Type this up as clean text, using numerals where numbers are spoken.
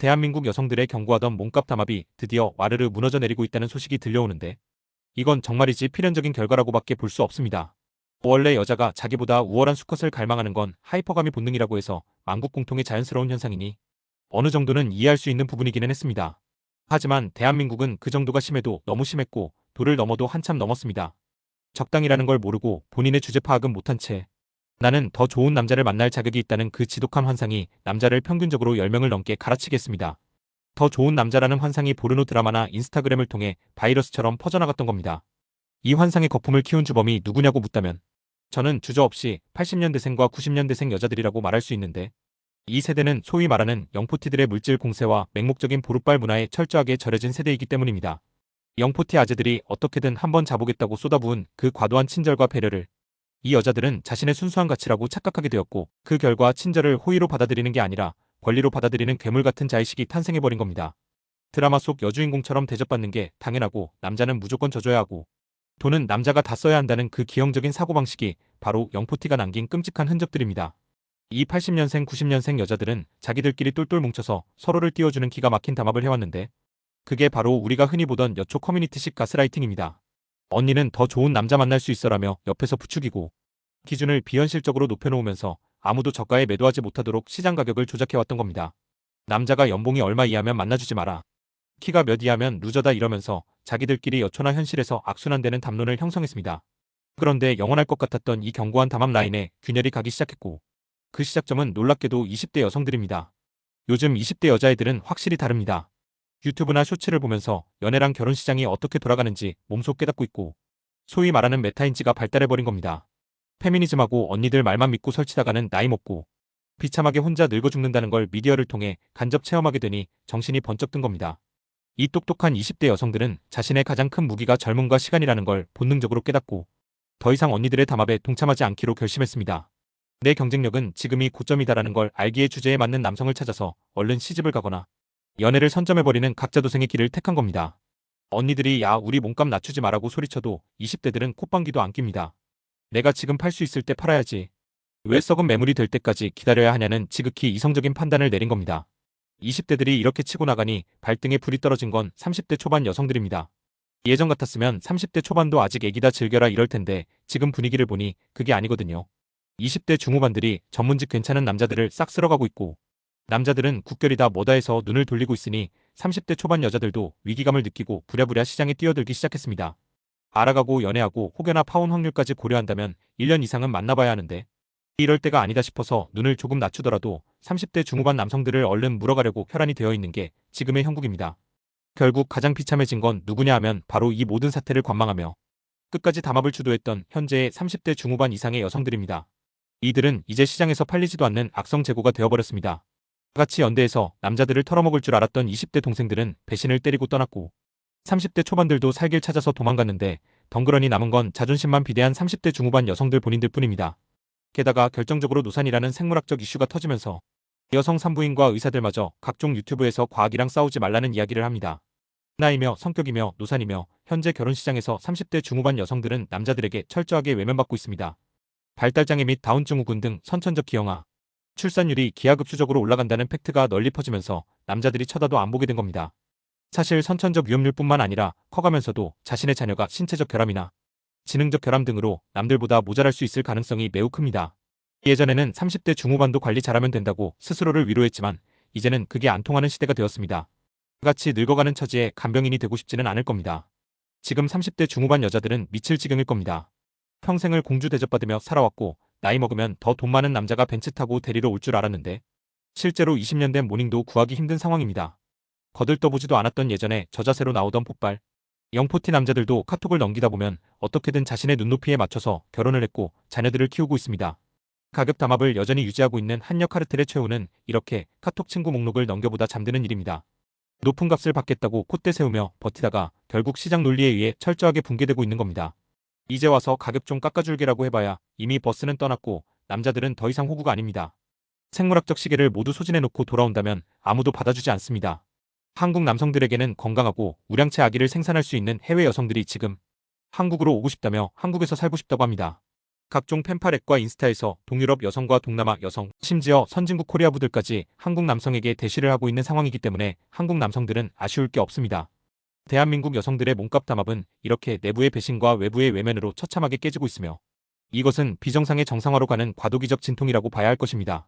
대한민국 여성들의 견고하던 몸값 담합이 드디어 와르르 무너져 내리고 있다는 소식이 들려오는데 이건 정말이지 필연적인 결과라고밖에 볼 수 없습니다. 원래 여자가 자기보다 우월한 수컷을 갈망하는 건 하이퍼감이 본능이라고 해서 만국 공통의 자연스러운 현상이니 어느 정도는 이해할 수 있는 부분이기는 했습니다. 하지만 대한민국은 그 정도가 심해도 너무 심했고 도를 넘어도 한참 넘었습니다. 적당이라는 걸 모르고 본인의 주제 파악은 못한 채 나는 더 좋은 남자를 만날 자격이 있다는 그 지독한 환상이 남자를 평균적으로 10명을 넘게 갈아치게 했습니다. 더 좋은 남자라는 환상이 포르노 드라마나 인스타그램을 통해 바이러스처럼 퍼져나갔던 겁니다. 이 환상의 거품을 키운 주범이 누구냐고 묻다면 저는 주저없이 80년대생과 90년대생 여자들이라고 말할 수 있는데 이 세대는 소위 말하는 영포티들의 물질 공세와 맹목적인 보룻발 문화에 철저하게 절여진 세대이기 때문입니다. 영포티 아재들이 어떻게든 한번 자보겠다고 쏟아부은 그 과도한 친절과 배려를 이 여자들은 자신의 순수한 가치라고 착각하게 되었고 그 결과 친절을 호의로 받아들이는 게 아니라 권리로 받아들이는 괴물 같은 자의식이 탄생해버린 겁니다. 드라마 속 여주인공처럼 대접받는 게 당연하고 남자는 무조건 져줘야 하고 돈은 남자가 다 써야 한다는 그 기형적인 사고방식이 바로 영포티가 남긴 끔찍한 흔적들입니다. 이 80년생 90년생 여자들은 자기들끼리 똘똘 뭉쳐서 서로를 띄워주는 기가 막힌 담합을 해왔는데 그게 바로 우리가 흔히 보던 여초 커뮤니티식 가스라이팅입니다. 언니는 더 좋은 남자 만날 수 있어라며 옆에서 부추기고 기준을 비현실적으로 높여놓으면서 아무도 저가에 매도하지 못하도록 시장 가격을 조작해왔던 겁니다. 남자가 연봉이 얼마 이하면 만나주지 마라. 키가 몇 이하면 루저다 이러면서 자기들끼리 여초나 현실에서 악순환되는 담론을 형성했습니다. 그런데 영원할 것 같았던 이 견고한 담합 라인에 균열이 가기 시작했고 그 시작점은 놀랍게도 20대 여성들입니다. 요즘 20대 여자애들은 확실히 다릅니다. 유튜브나 쇼츠를 보면서 연애랑 결혼 시장이 어떻게 돌아가는지 몸소 깨닫고 있고 소위 말하는 메타인지가 발달해버린 겁니다. 페미니즘하고 언니들 말만 믿고 설치다가는 나이 먹고 비참하게 혼자 늙어 죽는다는 걸 미디어를 통해 간접 체험하게 되니 정신이 번쩍 든 겁니다. 이 똑똑한 20대 여성들은 자신의 가장 큰 무기가 젊음과 시간이라는 걸 본능적으로 깨닫고 더 이상 언니들의 담합에 동참하지 않기로 결심했습니다. 내 경쟁력은 지금이 고점이다라는 걸 알기에 주제에 맞는 남성을 찾아서 얼른 시집을 가거나 연애를 선점해버리는 각자 도생의 길을 택한 겁니다. 언니들이 야 우리 몸값 낮추지 마라고 소리쳐도 20대들은 콧방귀도 안 낍니다. 내가 지금 팔 수 있을 때 팔아야지. 왜 썩은 매물이 될 때까지 기다려야 하냐는 지극히 이성적인 판단을 내린 겁니다. 20대들이 이렇게 치고 나가니 발등에 불이 떨어진 건 30대 초반 여성들입니다. 예전 같았으면 30대 초반도 아직 애기다 즐겨라 이럴 텐데 지금 분위기를 보니 그게 아니거든요. 20대 중후반들이 전문직 괜찮은 남자들을 싹 쓸어가고 있고 남자들은 국결이다 뭐다 해서 눈을 돌리고 있으니 30대 초반 여자들도 위기감을 느끼고 부랴부랴 시장에 뛰어들기 시작했습니다. 알아가고 연애하고 혹여나 파혼 확률까지 고려한다면 1년 이상은 만나봐야 하는데 이럴 때가 아니다 싶어서 눈을 조금 낮추더라도 30대 중후반 남성들을 얼른 물어가려고 혈안이 되어 있는 게 지금의 형국입니다. 결국 가장 비참해진 건 누구냐 하면 바로 이 모든 사태를 관망하며 끝까지 담합을 주도했던 현재의 30대 중후반 이상의 여성들입니다. 이들은 이제 시장에서 팔리지도 않는 악성 재고가 되어버렸습니다. 같이 연대해서 남자들을 털어먹을 줄 알았던 20대 동생들은 배신을 때리고 떠났고 30대 초반들도 살 길 찾아서 도망갔는데 덩그러니 남은 건 자존심만 비대한 30대 중후반 여성들 본인들 뿐입니다. 게다가 결정적으로 노산이라는 생물학적 이슈가 터지면서 여성 산부인과 의사들마저 각종 유튜브에서 과학이랑 싸우지 말라는 이야기를 합니다. 나이며 성격이며 노산이며 현재 결혼시장에서 30대 중후반 여성들은 남자들에게 철저하게 외면받고 있습니다. 발달장애 및 다운증후군 등 선천적 기형아, 출산율이 기하급수적으로 올라간다는 팩트가 널리 퍼지면서 남자들이 쳐다도 안 보게 된 겁니다. 사실 선천적 위험률뿐만 아니라 커가면서도 자신의 자녀가 신체적 결함이나 지능적 결함 등으로 남들보다 모자랄 수 있을 가능성이 매우 큽니다. 예전에는 30대 중후반도 관리 잘하면 된다고 스스로를 위로했지만 이제는 그게 안 통하는 시대가 되었습니다. 같이 늙어가는 처지에 간병인이 되고 싶지는 않을 겁니다. 지금 30대 중후반 여자들은 미칠 지경일 겁니다. 평생을 공주 대접받으며 살아왔고 나이 먹으면 더 돈 많은 남자가 벤츠 타고 데리러 올 줄 알았는데 실제로 20년 된 모닝도 구하기 힘든 상황입니다. 거들떠보지도 않았던 예전에 저자세로 나오던 폭발. 영포티 남자들도 카톡을 넘기다 보면 어떻게든 자신의 눈높이에 맞춰서 결혼을 했고 자녀들을 키우고 있습니다. 가격 담합을 여전히 유지하고 있는 한여 카르텔의 최후는 이렇게 카톡 친구 목록을 넘겨보다 잠드는 일입니다. 높은 값을 받겠다고 콧대 세우며 버티다가 결국 시장 논리에 의해 철저하게 붕괴되고 있는 겁니다. 이제 와서 가격 좀 깎아줄게라고 해봐야 이미 버스는 떠났고 남자들은 더 이상 호구가 아닙니다. 생물학적 시계를 모두 소진해놓고 돌아온다면 아무도 받아주지 않습니다. 한국 남성들에게는 건강하고 우량채 아기를 생산할 수 있는 해외 여성들이 지금 한국으로 오고 싶다며 한국에서 살고 싶다고 합니다. 각종 펜팔 앱과 인스타에서 동유럽 여성과 동남아 여성, 심지어 선진국 코리아부들까지 한국 남성에게 대시를 하고 있는 상황이기 때문에 한국 남성들은 아쉬울 게 없습니다. 대한민국 여성들의 몸값 담합은 이렇게 내부의 배신과 외부의 외면으로 처참하게 깨지고 있으며 이것은 비정상의 정상화로 가는 과도기적 진통이라고 봐야 할 것입니다.